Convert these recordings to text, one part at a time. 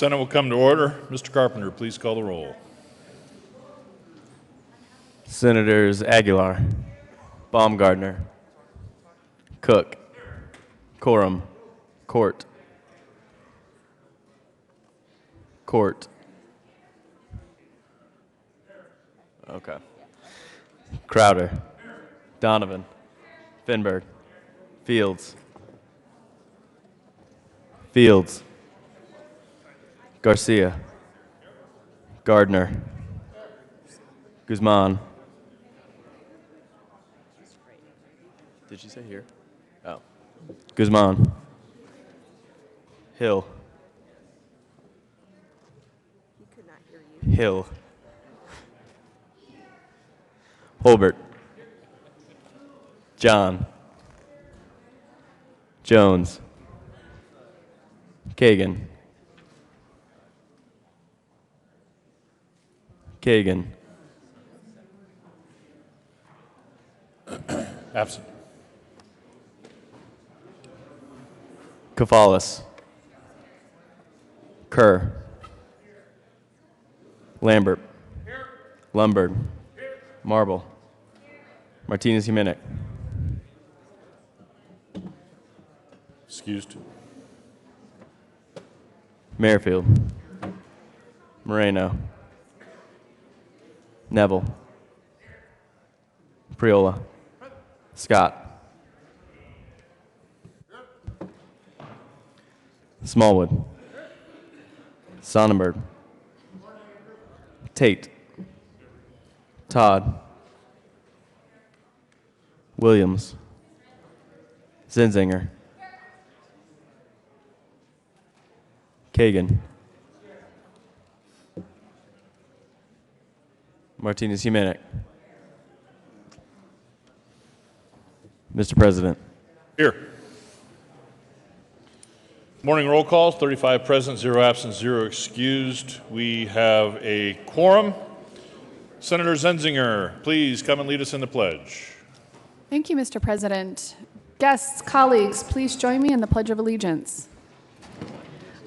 Senate will come to order. Mr. Carpenter, please call the roll. Senators Aguilar, Baumgardner, Cook, Coram, Court, okay, Crowder, Donovan, Finberg, Fields, Garcia, Gardner, Guzman. Did you say here? Oh. Guzman. Hill. He could not hear you. Hill. Holbert. John. Jones. Kagan. Absent. Kafalis. Kerr. Lambert. Lombard. Marble. Martinez Jimenez. Excused. Merrifield. Moreno. Neville. Priola. Scott. Smallwood. Sonnenberg. Tate. Todd. Williams. Zinzinger. Kagan. Martinez Jimenez. Mr. President. Here. Morning roll calls, 35 present, 0 absent, 0 excused. We have a quorum. Senator Zenzinger, please come and lead us in the pledge. Thank you, Mr. President. Guests, colleagues, please join me in the Pledge of Allegiance.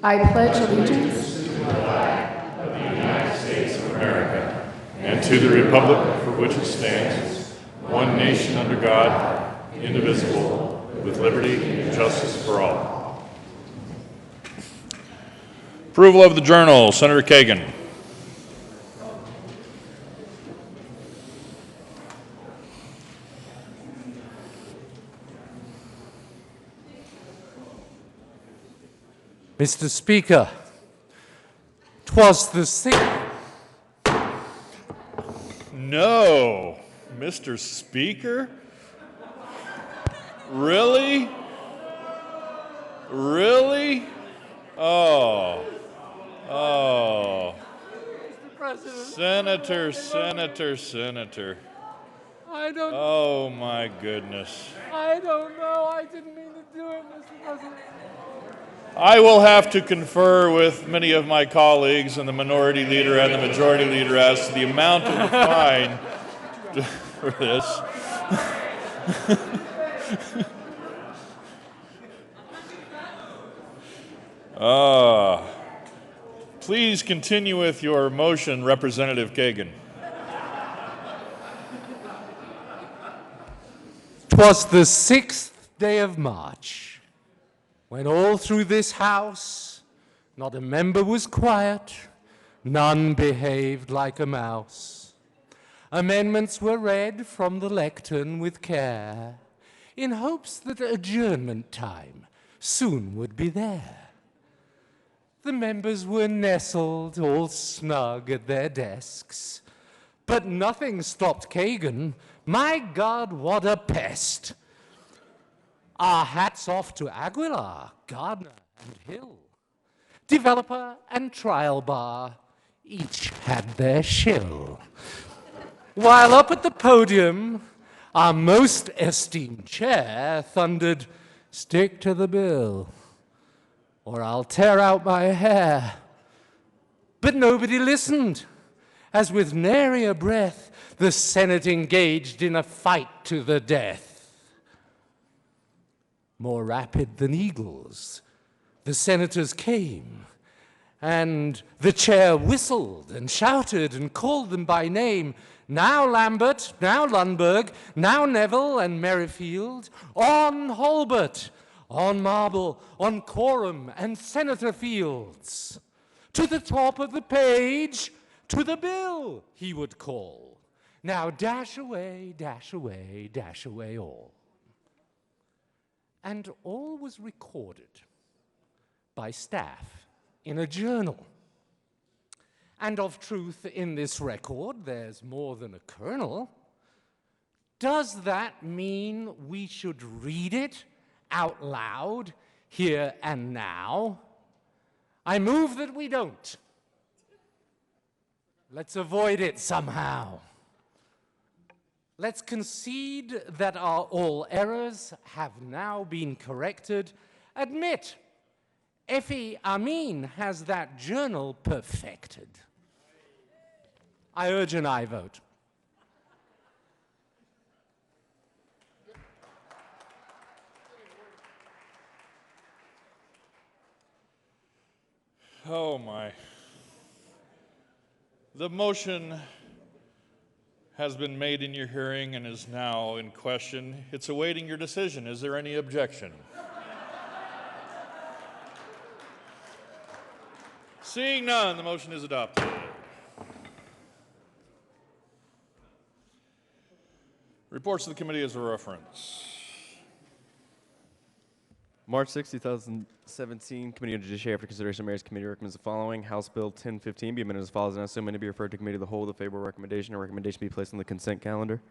I pledge allegiance To the flag of the United States of America and to the republic for which it stands, one nation under God, indivisible, with liberty and justice for all. Approval of the journal, Senator Kagan. Mr. Speaker, 'twas the sixth. No, Mr. Speaker? Really? Really? Oh. Senator. I don't Oh, my goodness. know. I didn't mean to do it, Mr. President. I will have to confer with many of my colleagues and the minority leader and the majority leader as to the amount of the fine for this. Please continue with your motion, Representative Kagan. 'Twas the 6th day of March, when all through this house not a member was quiet, none behaved like a mouse. Amendments were read from the lectern with care, in hopes that adjournment time soon would be there. The members were nestled all snug at their desks, but nothing stopped Kagan. My God, what a pest! Our hats off to Aguilar, Gardner, and Hill. Developer and trial bar each had their shill. While up at the podium, our most esteemed chair thundered, "Stick to the bill, or I'll tear out my hair." But nobody listened, as with nary a breath, the Senate engaged in a fight to the death. More rapid than eagles, the senators came, And the chair whistled and shouted and called them by name. Now Lambert, now Lundberg, now Neville and Merrifield, on Holbert, on Marble, on Coram and Senator Fields. To the top of the page, to the bill, he would call. Now dash away, dash away, dash away all. And all was recorded by staff in a journal. And of truth in this record, there's more than a kernel. Does that mean we should read it out loud, here and now? I move that we don't. Let's avoid it somehow. Let's concede that all errors have now been corrected. Admit, Effie Amin has that journal perfected. I urge an aye vote. Oh, my. The motion has been made in your hearing and is now in question. It's awaiting your decision. Is there any objection? Seeing none, the motion is adopted. Reports of the committee as a reference. March 6, 2017, Committee on Judiciary, after consideration, Mayor's Committee recommends the following. House Bill 1015 be amended as follows, and also amended be referred to Committee of the Whole with a favorable recommendation. A recommendation be placed on the consent calendar.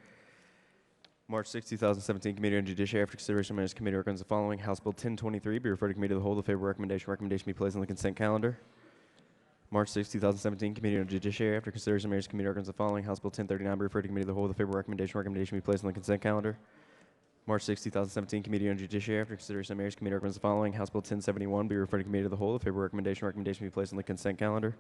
March 6, 2017, Committee on Judiciary, after consideration, Mayor's Committee recommends the following. House Bill 1023 be referred to Committee of the Whole with a favorable recommendation. Recommendation be placed on the consent calendar. March 6, 2017, Committee on Judiciary, after consideration, Mayor's Committee recommends the following. House Bill 1039 be referred to Committee of the Whole with a favorable recommendation. Recommendation be placed on the consent calendar. March 6, 2017, Committee on Judiciary, after consideration of Mayor's Committee recommends the following. House Bill 1071 be referred to Committee of the Whole. A favorable recommendation. Recommendation be placed on the consent calendar.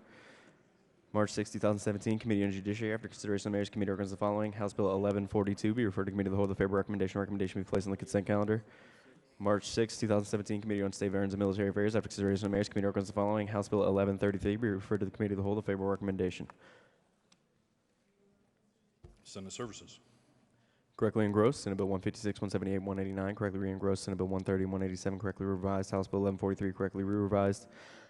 March 6, 2017, Committee on Judiciary, after consideration of Mayor's Committee recommends the following. House Bill 1142 be referred to Committee of the Whole. A favorable recommendation. Recommendation be placed on the consent calendar. March 6, 2017, Committee on State Veterans and Military Affairs, after consideration of Mayor's Committee recommends the following. House Bill 1133 be referred to the Committee of the Whole. A favorable recommendation. Senate Services. Correctly engrossed, Senate Bill 156, 178, 189. Correctly re-engrossed, Senate Bill 130, 187. Correctly revised, House Bill 1143. Correctly re-revised,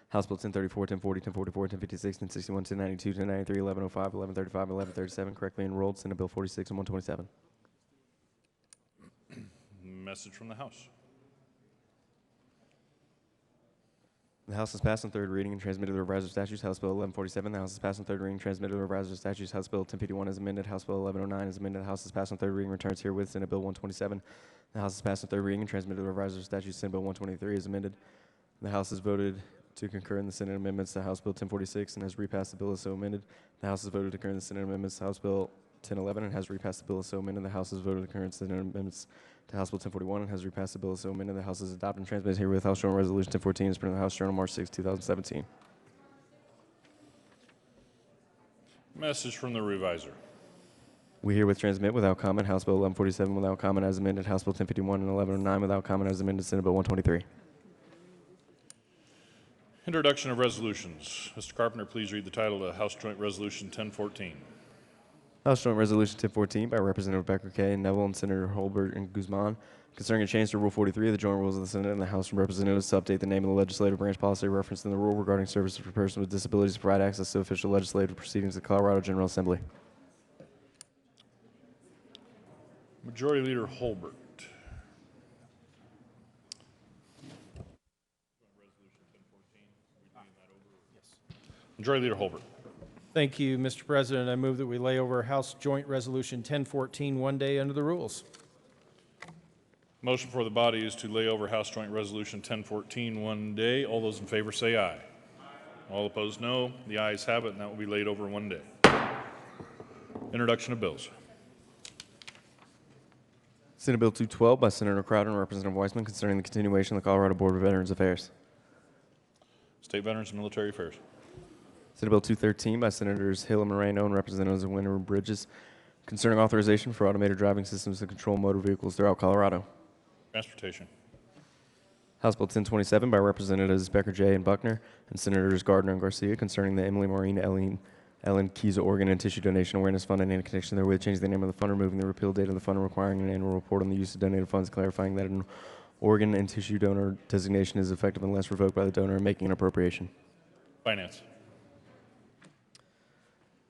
House Bill 1034, 1040, 1044, 1056, 1061, 1092, 1093, 1105, 1135, 1137. Correctly enrolled, Senate Bill 46 and 127. Message from the House. The House has passed on third reading and transmitted the revised statutes. House Bill 1147. The House has passed on third reading, transmitted the revised statutes. House Bill 1051 is amended. House Bill 1109 is amended. The House has passed on third reading, returns herewith. Senate Bill 127. The House has passed on third reading and transmitted the revised statutes. Senate Bill 123 is amended. The House has voted to concur in the Senate amendments to House Bill 1046 and has repassed the bill as so amended. The House has voted to concur in the Senate amendments to House Bill 1011 and has repassed the bill as so amended. The House has voted to concur in the Senate amendments to House Bill 1041 and has repassed the bill as so amended. The House has adopted and transmitted herewith House Joint Resolution 1014 as printed in the House Journal March 6, 2017. Message from the reviser. We herewith transmit without comment House Bill 1147 without comment as amended, House Bill 1051 and 1109 without comment as amended, Senate Bill 123. Introduction of resolutions. Mr. Carpenter, please read the title of House Joint Resolution 1014. House Joint Resolution 1014 by Representative Becker Kay and Neville and Senator Holbert and Guzman concerning a change to Rule 43 of the Joint Rules of the Senate and the House of Representatives to update the name of the legislative branch policy referenced in the rule regarding services for persons with disabilities to provide access to official legislative proceedings of the Colorado General Assembly. Majority Leader Holbert. Majority Leader Holbert. Thank you, Mr. President. I move that we lay over House Joint Resolution 1014 one day under the rules. Motion for the body is to lay over House Joint Resolution 1014 one day. All those in favor say aye. All opposed, no. The ayes have it, and that will be laid over one day. Introduction of bills. Senate Bill 212 by Senator Crowder and Representative Weissman concerning the continuation of the Colorado Board of Veterans Affairs. State Veterans and Military Affairs. Senate Bill 213 by Senators Hill and Moreno and Representatives of Winter Bridges concerning authorization for automated driving systems to control motor vehicles throughout Colorado. Transportation. House Bill 1027 by Representatives Becker J. and Buckner and Senators Gardner and Garcia concerning the Emily Maureen Ellen Keyes Organ and Tissue Donation Awareness Fund and in connection therewith changing the name of the fund, removing the repeal date of the fund, and requiring an annual report on the use of donated funds, clarifying that an organ and tissue donor designation is effective unless revoked by the donor, and making an appropriation. Finance.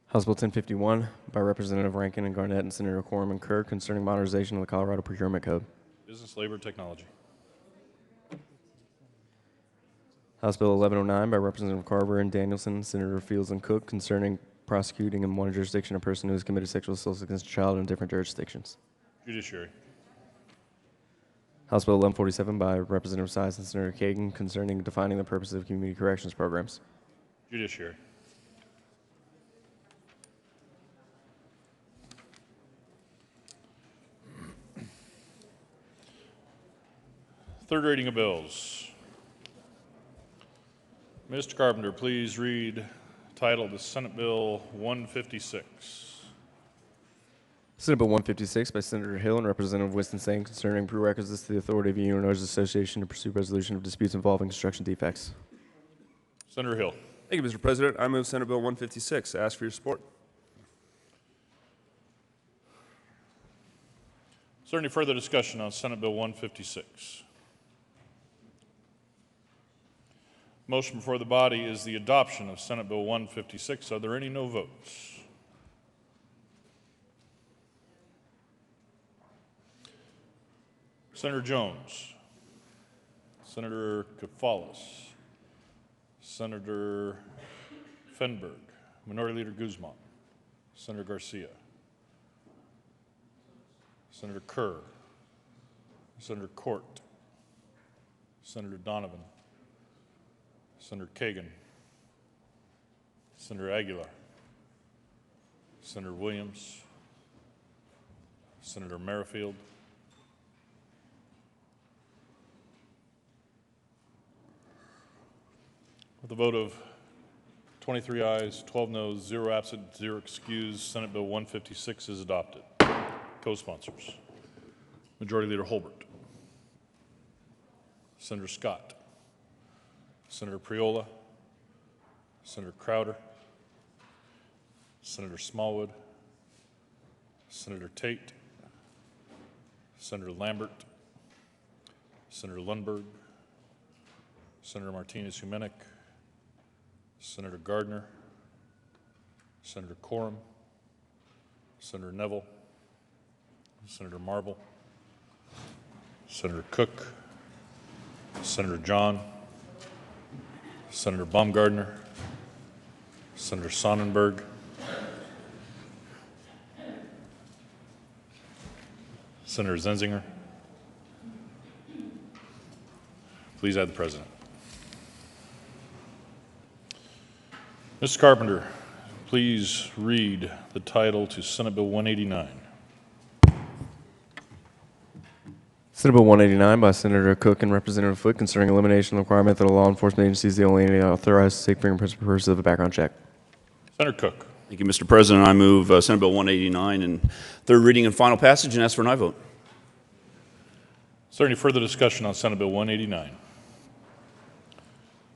House Bill 1051 by Representative Rankin and Garnett and Senator Quorum and Kerr concerning modernization of the Colorado Procurement Code. Business, labor, technology. House Bill 1109 by Representative Carver and Danielson, Senator Fields and Cook concerning prosecuting in one jurisdiction a person who has committed sexual assault against a child in different jurisdictions. Judiciary. House Bill 1147 by Representative Size and Senator Kagan concerning defining the purposes of community corrections programs. Judiciary. Third reading of bills. Mr. Carpenter, please read title of the Senate Bill 156. Senate Bill 156 by Senator Hill and Representative Winston-Salem concerning prerequisites to the authority of a Union Owners Association to pursue resolution of disputes involving construction defects. Senator Hill. Thank you, Mr. President. I move Senate Bill 156. I ask for your support. Is there any further discussion on Senate Bill 156? Motion before the body is the adoption of Senate Bill 156. Are there any no votes? Senator Jones, Senator Kafalis, Senator Fenberg, Minority Leader Guzman, Senator Garcia, Senator Kerr, Senator Court, Senator Donovan, Senator Kagan, Senator Aguilar, Senator Williams, Senator Merrifield, with a vote of 23 ayes, 12 noes, 0 absent, 0 excused, Senate Bill 156 is adopted. Co-sponsors: Majority Leader Holbert, Senator Scott, Senator Priola, Senator Crowder, Senator Smallwood, Senator Tate, Senator Lambert, Senator Lundberg, Senator Martinez-Humenick, Senator Gardner, Senator Quorum, Senator Neville, Senator Marble, Senator Cook, Senator John, Senator Baumgardner, Senator Sonnenberg, Senator Zenzinger. Please add the President. Mr. Carpenter, please read the title to Senate Bill 189. Senate Bill 189 by Senator Cook and Representative Foote concerning elimination of the requirement that a law enforcement agency is the only entity authorized to take fingerprints for purposes of a background check. Senator Cook. Thank you, Mr. President. I move Senate Bill 189 and third reading and final passage and ask for an aye vote. Is there any further discussion on Senate Bill 189?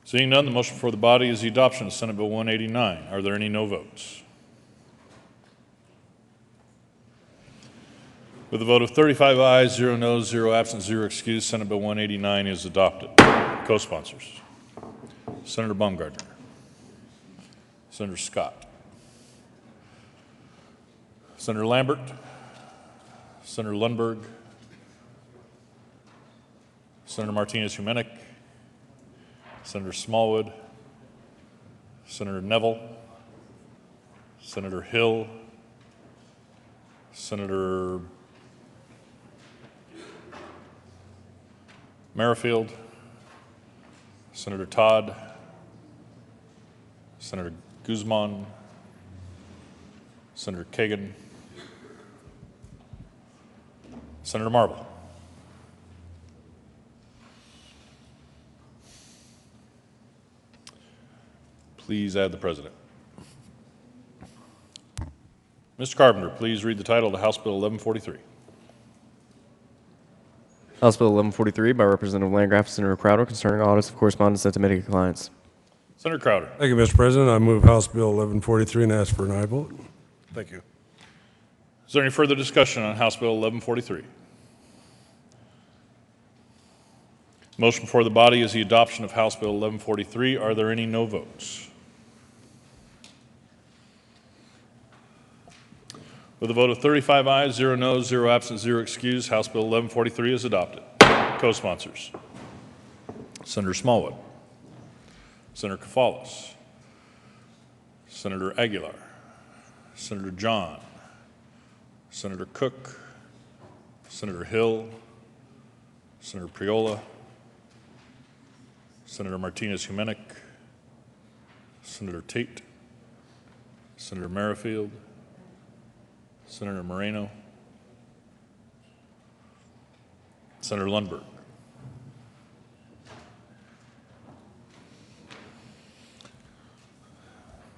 Seeing none, the motion before the body is the adoption of Senate Bill 189. Are there any no votes? With a vote of 35 ayes, 0 noes, 0 absent, 0 excused, Senate Bill 189 is adopted. Co-sponsors: Senator Baumgardner, Senator Scott, Senator Lambert, Senator Lundberg, Senator Martinez-Humenick, Senator Smallwood, Senator Neville, Senator Hill, Senator Merrifield, Senator Todd, Senator Guzman, Senator Kagan, Senator Marble. Please add the President. Mr. Carpenter, please read the title of the House Bill 1143. House Bill 1143 by Representative Landgraf, Senator Crowder, concerning audits of correspondence sent to mitigate clients. Senator Crowder. Thank you, Mr. President. I move House Bill 1143 and ask for an aye vote. Thank you. Is there any further discussion on House Bill 1143? Motion before the body is the adoption of House Bill 1143. Are there any no votes? With a vote of 35 ayes, 0 noes, 0 absent, 0 excused, House Bill 1143 is adopted. Co-sponsors: Senator Smallwood, Senator Kafalis, Senator Aguilar, Senator John, Senator Cook, Senator Hill, Senator Priola, Senator Martinez-Humenick, Senator Tate, Senator Merrifield, Senator Moreno, Senator Lundberg.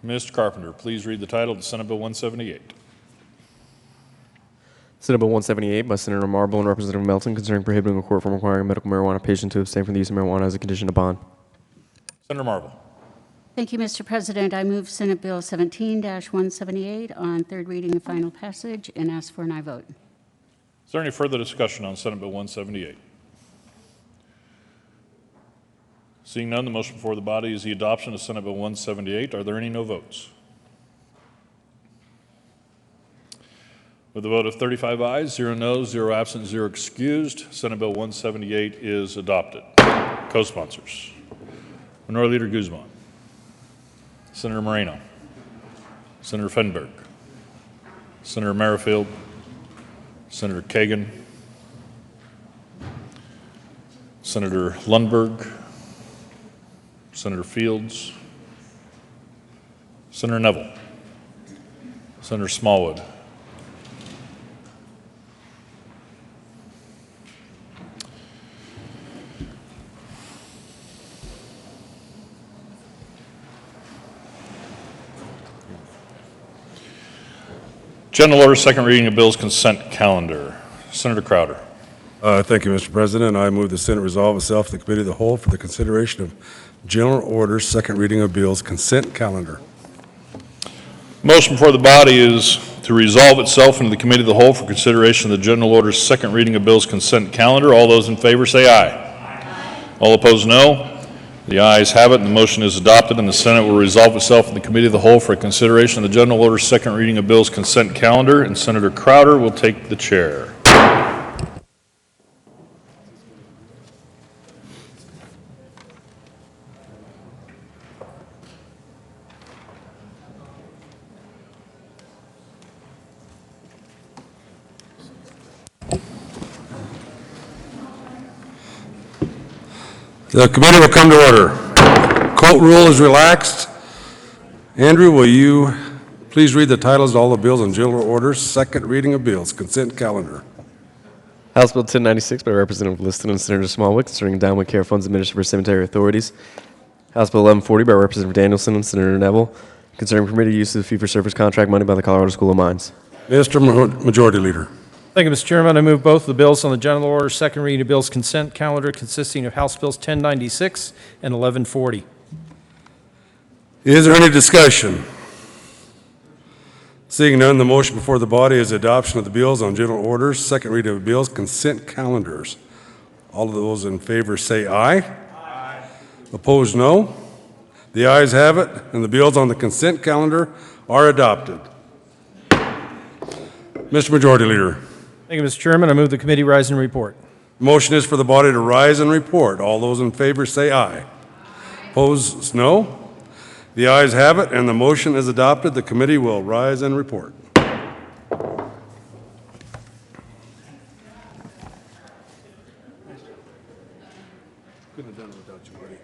Mr. Carpenter, please read the title of Senate Bill 178. Senate Bill 178 by Senator Marble and Representative Melton, concerning prohibiting a court from requiring a medical marijuana patient to abstain from the use of marijuana as a condition of bond. Senator Marble. Thank you, Mr. President. I move Senate Bill 17-178 on third reading and final passage and ask for an aye vote. Is there any further discussion on Senate Bill 178? Seeing none, the motion before the body is the adoption of Senate Bill 178. Are there any no votes? With a vote of 35 ayes, 0 noes, 0 absent, 0 excused, Senate Bill 178 is adopted. Co-sponsors: Minority Leader Guzman, Senator Moreno, Senator Fenberg, Senator Merrifield, Senator Kagan, Senator Lundberg, Senator Fields, Senator Neville, Senator Smallwood, General Order, second reading of bills, consent calendar. Senator Crowder. Thank you, Mr. President. I move the Senate resolve itself to the Committee of the Whole for the consideration of General Orders, second reading of bills, consent calendar. Motion before the body is to resolve itself into the Committee of the Whole for consideration of the General Order's second reading of bills, consent calendar. All those in favor say aye. Aye. All opposed, no. The ayes have it, and the motion is adopted, and the Senate will resolve itself in the Committee of the Whole for consideration of the General Order's second reading of bills, consent calendar, and Senator Crowder will take the chair. The committee will come to order. Court rule is relaxed. Andrew, will you please read the titles of all the bills and general orders, second reading of bills, consent calendar. House Bill 1096 by Representative Liston and Senator Smallwood, concerning endowment care funds administered for cemetery authorities. House Bill 1140 by Representative Danielson and Senator Neville, concerning permitted use of the fee-for-service contract money by the Colorado School of Mines. Mr. Majority Leader. Thank you, Mr. Chairman. I move both of the bills on the general order, second reading of bills consent calendar, consisting of House Bills 1096 and 1140. Is there any discussion? Seeing none, the motion before the body is adoption of the bills on general orders, second reading of bills, consent calendars. All of those in favor say aye. Aye. Opposed, no. The ayes have it, and the bills on the consent calendar are adopted. Mr. Majority Leader. Thank you, Mr. Chairman. I move the committee rise and report. Motion is for the body to rise and report. All those in favor say aye. Aye. Opposed, no. The ayes have it, and the motion is adopted. The committee will rise and report. Couldn't have done it without you, buddy.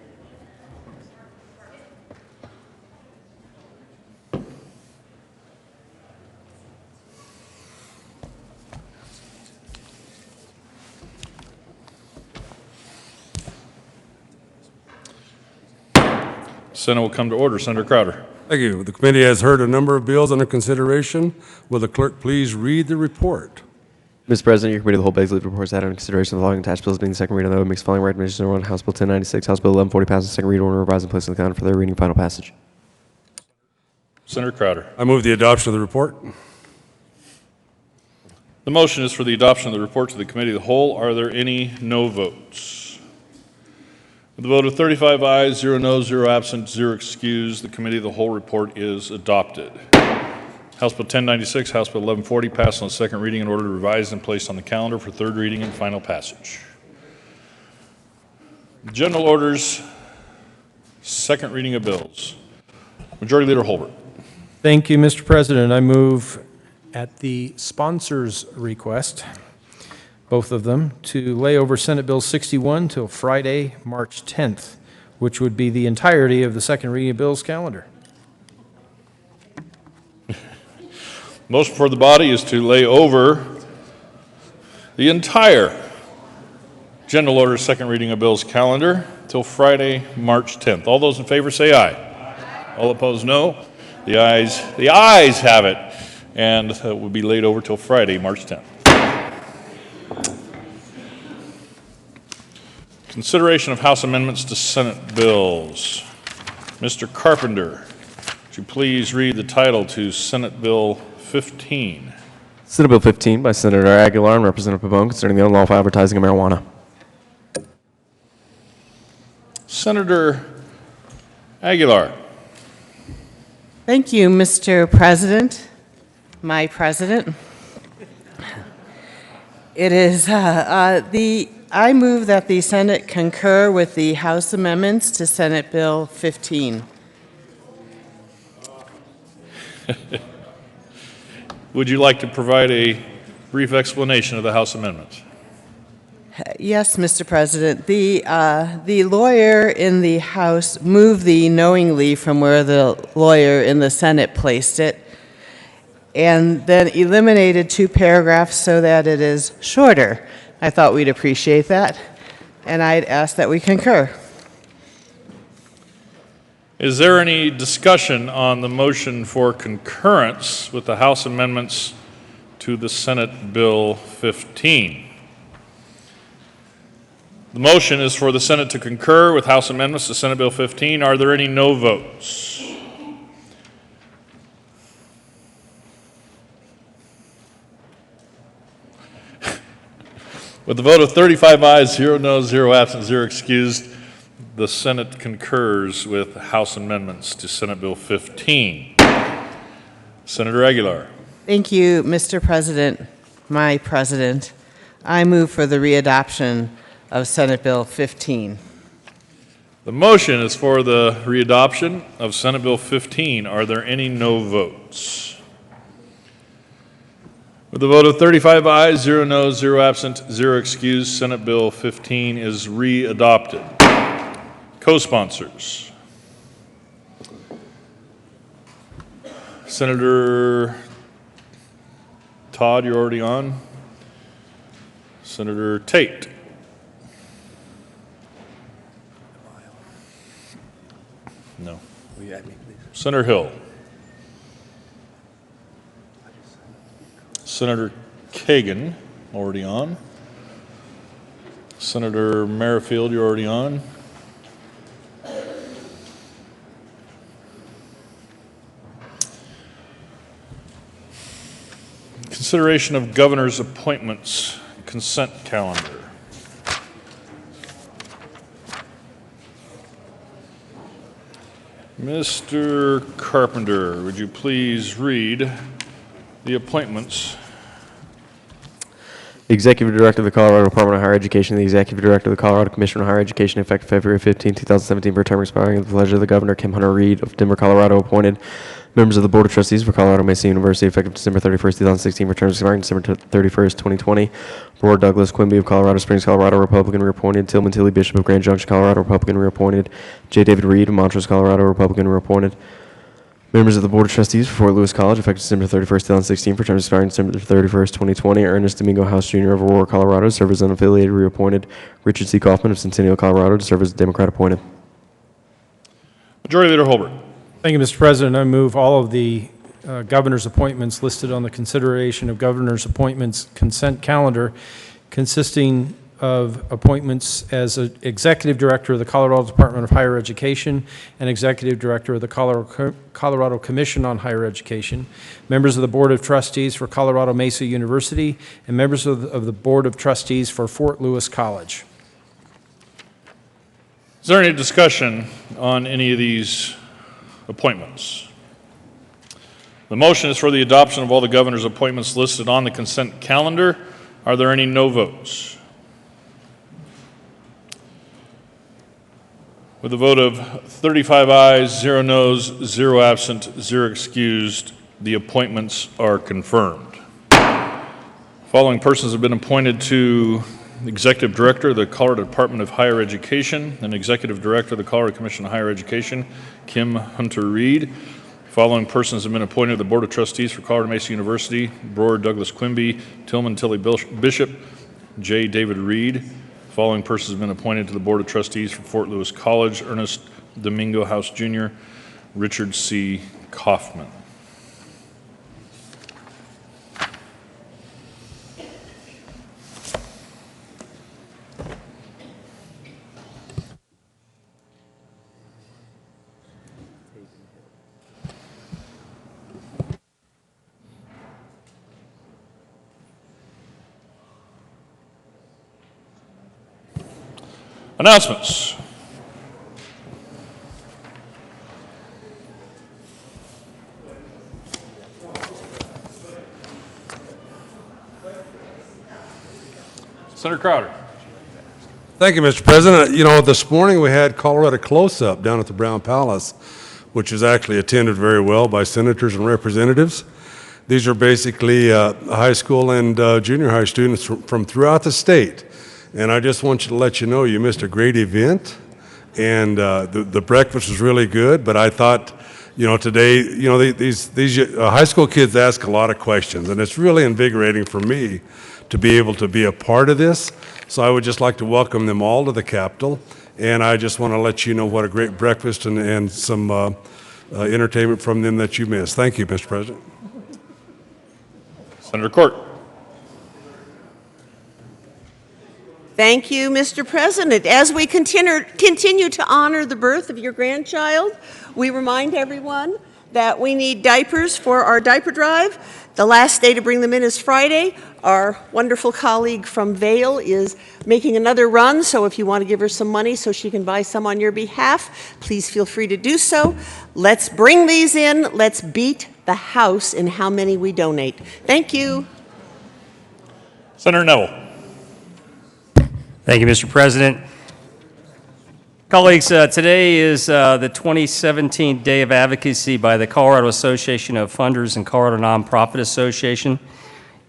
Senate will come to order. Senator Crowder. Thank you. The committee has heard a number of bills under consideration. Will the clerk please read the report? Mr. President, your committee of the whole begs leave reports that under consideration of the following attached bills being the second reading of the makes the following recommendations. Number one, House Bill 1096, House Bill 1140 passes second reading, order revised and placed on the calendar for their reading and final passage. Senator Crowder. I move the adoption of the report. The motion is for the adoption of the report to the committee of the whole. Are there any no votes? With a vote of 35 ayes, 0 noes, 0 absent, 0 excused, the committee of the whole report is adopted. House Bill 1096, House Bill 1140 passed on second reading in order to revise and placed on the calendar for third reading and final passage. General orders, second reading of bills. Majority Leader Holbert. Thank you, Mr. President. I move at the sponsor's request, both of them, to lay over Senate Bill 61 till Friday, March 10th, which would be the entirety of the second reading of bills calendar. Motion for the body is to lay over the entire general order second reading of bills calendar till Friday, March 10th. All those in favor say aye. Aye. All opposed, no. The ayes have it, and it will be laid over till Friday, March 10th. Consideration of House amendments to Senate bills. Mr. Carpenter, would you please read the title to Senate Bill 15? Senate Bill 15 by Senator Aguilar and Representative Pabon concerning the unlawful advertising of marijuana. Senator Aguilar. Thank you, Mr. President, my president. It is I move that the Senate concur with the House amendments to Senate Bill 15. Would you like to provide a brief explanation of the House amendments? Yes, Mr. President. The lawyer in the House moved the knowingly from where the lawyer in the Senate placed it, and then eliminated 2 paragraphs so that it is shorter. I thought we'd appreciate that, and I'd ask that we concur. Is there any discussion on the motion for concurrence with the House amendments to the Senate Bill 15? The motion is for the Senate to concur with House amendments to Senate Bill 15. Are there any no votes? With the vote of 35 ayes, 0 noes, 0 absent, 0 excused, the Senate concurs with House amendments to Senate Bill 15. Senator Aguilar. Thank you, Mr. President, my president. I move for the readoption of Senate Bill 15. The motion is for the readoption of Senate Bill 15. Are there any no votes? With a vote of 35 ayes, 0 noes, 0 absent, 0 excused, Senate Bill 15 is readopted. Co-sponsors. Senator Todd, you're already on. Senator Tate. No. Senator Hill. Senator Kagan, already on. Senator Merrifield, you're already on. Consideration of governor's appointments, consent calendar. Mr. Carpenter, would you please read the appointments? The Executive Director of the Colorado Department of Higher Education, the Executive Director of the Colorado Commission on Higher Education, effective February 15, 2017, for a term expiring at the pleasure of the Governor. Kim Hunter Reed of Denver, Colorado, appointed. Members of the Board of Trustees for Colorado Mesa University, effective December 31st, 2016, for terms expiring December 31st, 2020. Board Douglas Quimby of Colorado Springs, Colorado, Republican, reappointed. Tillman Tilly Bishop of Grand Junction, Colorado, Republican, reappointed. J. David Reed of Montrose, Colorado, Republican, reappointed. Members of the Board of Trustees for Fort Lewis College, effective December 31st, 2016, for terms expiring December 31st, 2020. Ernest Domingo House Jr. of Aurora, Colorado, to serve as unaffiliated, reappointed. Richard C. Kaufman of Centennial, Colorado, to serve as Democrat, appointed. Majority Leader Holbert. Thank you, Mr. President. I move all of the governor's appointments listed on the consideration of governor's appointments consent calendar, consisting of appointments as Executive Director of the Colorado Department of Higher Education and Executive Director of the Colorado Commission on Higher Education, members of the Board of Trustees for Colorado Mesa University, and members of the Board of Trustees for Fort Lewis College. Is there any discussion on any of these appointments? The motion is for the adoption of all the governor's appointments listed on the consent calendar. Are there any no votes? With a vote of 35 ayes, 0 noes, 0 absent, 0 excused, the appointments are confirmed. Following persons have been appointed to Executive Director of the Colorado Department of Higher Education and Executive Director of the Colorado Commission on Higher Education, Kim Hunter Reed. Following persons have been appointed to the Board of Trustees for Colorado Mesa University, Brewer Douglas Quimby, Tillman Tilly Bishop, J. David Reed. Following persons have been appointed to the Board of Trustees for Fort Lewis College, Ernest Domingo House Jr., Richard C. Kaufman. Announcements. Senator Crowder. Thank you, Mr. President. You know, this morning we had Colorado Close-Up down at the Brown Palace, which was actually attended very well by senators and representatives. These are basically high school and junior high students from throughout the state. And I just want you to let you know you missed a great event, and the breakfast was really good. But I thought, you know, today, you know, these high school kids ask a lot of questions, and it's really invigorating for me to be able to be a part of this. So I would just like to welcome them all to the Capitol, and I just want to let you know what a great breakfast and some entertainment from them that you missed. Thank you, Mr. President. Senator Court. Thank you, Mr. President. As we continue to honor the birth of your grandchild, we remind everyone that we need diapers for our diaper drive. The last day to bring them in is Friday. Our wonderful colleague from Vail is making another run, so if you want to give her some money so she can buy some on your behalf, please feel free to do so. Let's bring these in. Let's beat the house in how many we donate. Thank you. Senator Neville. Thank you, Mr. President. Colleagues, today is the 2017 Day of Advocacy by the Colorado Association of Funders and Colorado Nonprofit Association,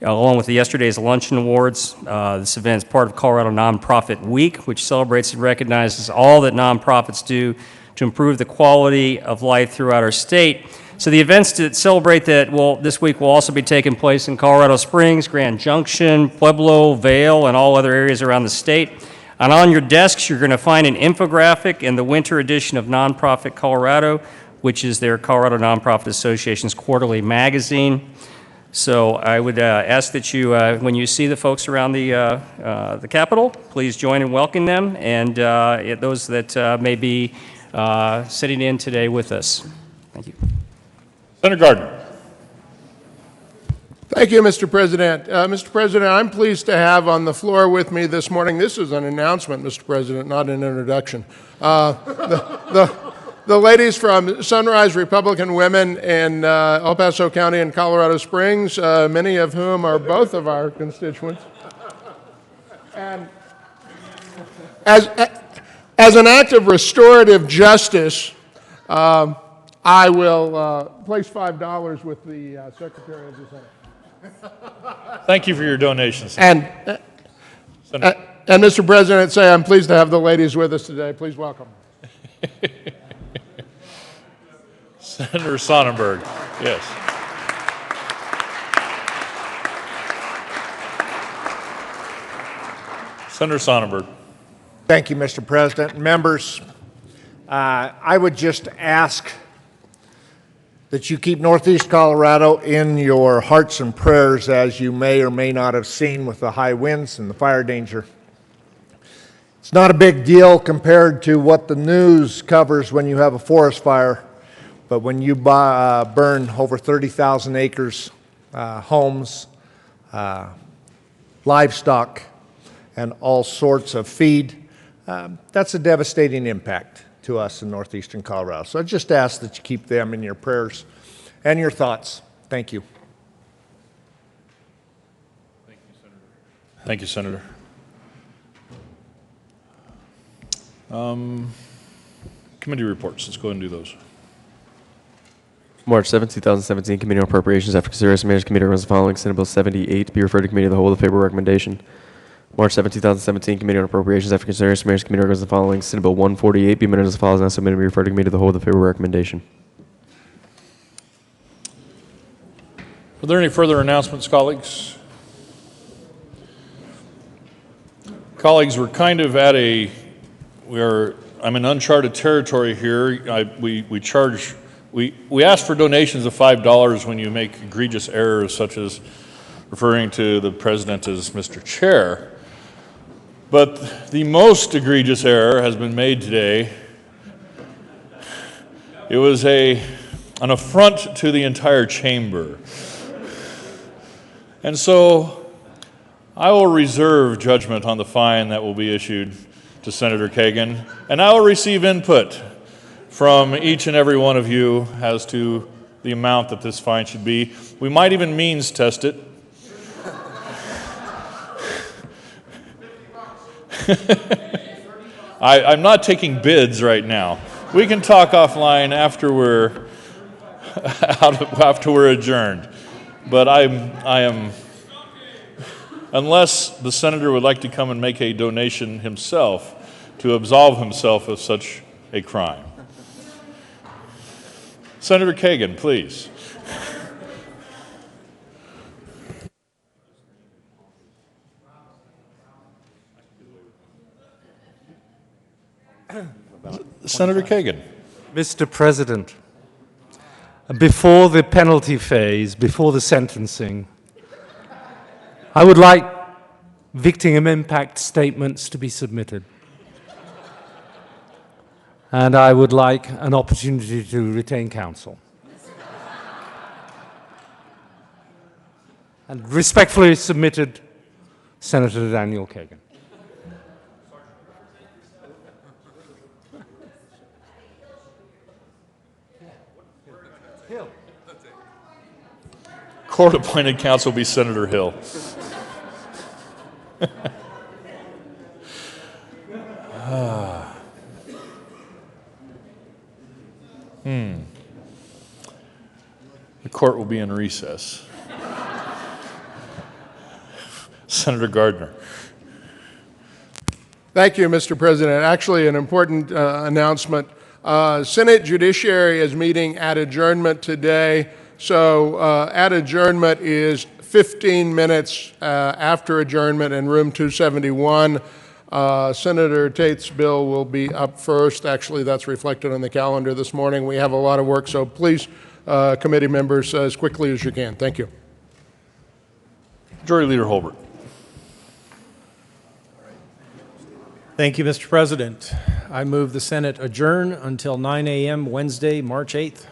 along with yesterday's Luncheon Awards. This event is part of Colorado Nonprofit Week, which celebrates and recognizes all that nonprofits do to improve the quality of life throughout our state. So the events that celebrate that this week will also be taking place in Colorado Springs, Grand Junction, Pueblo, Vail, and all other areas around the state. And on your desks, you're going to find an infographic in the winter edition of Nonprofit Colorado, which is their Colorado Nonprofit Association's quarterly magazine. So I would ask that you, when you see the folks around the Capitol, please join in welcoming them, and those that may be sitting in today with us. Thank you. Senator Gardner. Thank you, Mr. President. Mr. President, I'm pleased to have on the floor with me this morning, this is an announcement, Mr. President, not an introduction, the ladies from Sunrise Republican Women in El Paso County and Colorado Springs, many of whom are both of our constituents. And as an act of restorative justice, I will place $5 with the Secretary of the Senate. Thank you for your donations. And Mr. President, say I'm pleased to have the ladies with us today. Please welcome. Senator Sonnenberg. Yes. Senator Sonnenberg. Thank you, Mr. President. Members, I would just ask that you keep Northeast Colorado in your hearts and prayers, as you may or may not have seen with the high winds and the fire danger. It's not a big deal compared to what the news covers when you have a forest fire, but when you burn over 30,000 acres, homes, livestock, and all sorts of feed, that's a devastating impact to us in northeastern Colorado. So I just ask that you keep them in your prayers and your thoughts. Thank you. Thank you, Senator. Committee reports. Let's go ahead and do those. March 7, 2017, Committee on Appropriations. After consideration, Mayor's Committee recommends the following: Senate Bill 78 be referred to Committee of the Whole with a favorable recommendation. March 7, 2017, Committee on Appropriations. After consideration, Mayor's Committee recommends the following: Senate Bill 148 be amended as follows, and submitted to be referred to Committee of the Whole with a favorable recommendation. Are there any further announcements, colleagues? Colleagues, we're kind of at I'm in uncharted territory here. We ask for donations of $5 when you make egregious errors such as referring to the president as Mr. Chair. But the most egregious error has been made today. It was an affront to the entire chamber. And so I will reserve judgment on the fine that will be issued to Senator Kagan, and I will receive input from each and every one of you as to the amount that this fine should be. We might even means test it. I'm not taking bids right now. We can talk offline after we're adjourned. But I am, unless the senator would like to come and make a donation himself to absolve himself of such a crime. Senator Kagan, please. Senator Kagan. Mr. President, before the penalty phase, before the sentencing, I would like victim impact statements to be submitted. And I would like an opportunity to retain counsel. And respectfully submitted, Senator Daniel Kagan. Court-appointed counsel will be Senator Hill. The court will be in recess. Senator Gardner. Thank you, Mr. President. Actually, an important announcement. Senate Judiciary is meeting at adjournment today. So at adjournment is 15 minutes after adjournment in room 271. Senator Tate's bill will be up first. Actually, that's reflected on the calendar this morning. We have a lot of work, so please, committee members, as quickly as you can. Thank you. Majority Leader Holbert. Thank you, Mr. President. I move the Senate adjourn until 9 a.m. Wednesday, March 8th.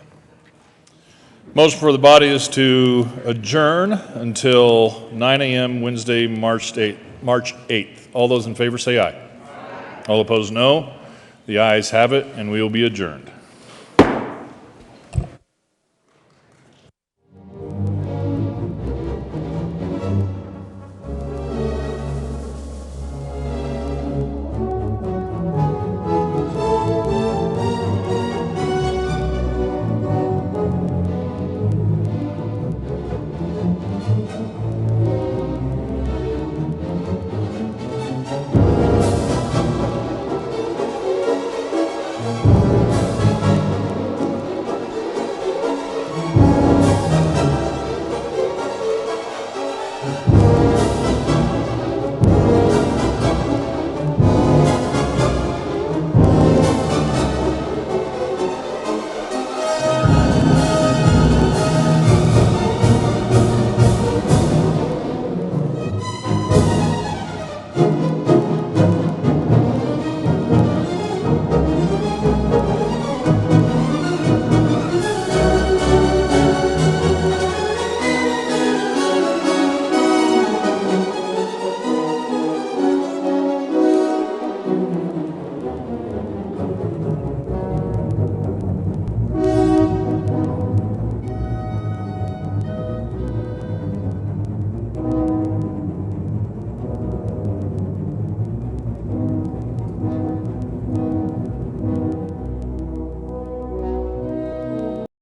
Motion for the body is to adjourn until 9 a.m. Wednesday, March 8th. All those in favor say aye. All opposed, no. The ayes have it, and we will be adjourned.